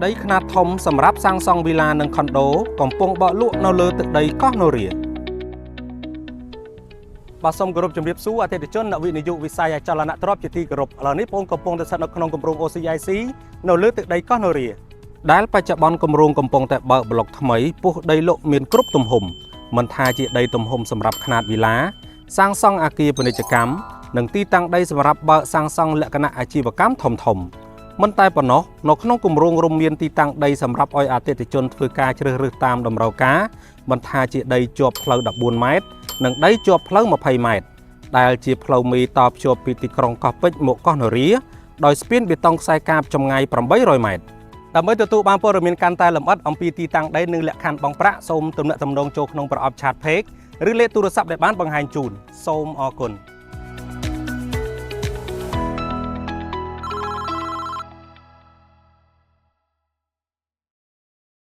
ដីខ្នាតធំសម្រាប់សាងសង់វីឡានិងខុនដូកំពុងបកលក់នៅលើទឹកដីកោះនរាបាទសូមគោរពជម្រាបសួរអតិថិជនអ្នកវិនិយោគវិស័យអចលនទ្រព្យជាទីគោរពឥឡូវនេះបងកំពុងតែស្ថិតនៅក្នុងគម្រោង OCIC នៅលើទឹកដីកោះនរាដែលបច្ចុប្បន្នគម្រោងកំពុងតែបើកប្លុកថ្មីពុះដីលក់មានគ្រប់ទំហំមិនថាជាដីទំហំសម្រាប់ខ្នាតវីឡាសាងសង់អគារពាណិជ្ជកម្មនិងទីតាំងដីសម្រាប់បើកសាងសង់លក្ខណៈអាជីវកម្មធំមិនតែប៉ុណ្ណោះនៅក្នុងគម្រោងរួមមានទីតាំងដីសម្រាប់ឲ្យអតិថិជនធ្វើការជ្រើសរើសតាមតម្រូវការមិនថាជាដីជាប់ផ្លូវ14ម៉ែត្រនិងដីជាប់ផ្លូវ20ម៉ែត្រដែលជាផ្លូវមេតភ្ជាប់ពីទីក្រុងកោះពេជ្រមកកោះនរាដោយស្ពានបេតុងខ្សែកាបចម្ងាយ800ម៉ែត្រដើម្បីទទួលបានព័ត៌មានកាន់តែលម្អិតអំពីទីតាំងដីនិងលក្ខខណ្ឌបង់ប្រាក់សូមទំនាក់ទំនងចូលក្នុងប្រអប់ Chat Page ឬលេខទូរស័ព្ទដែលបានបង្ហាញជូនសូមអរគុណ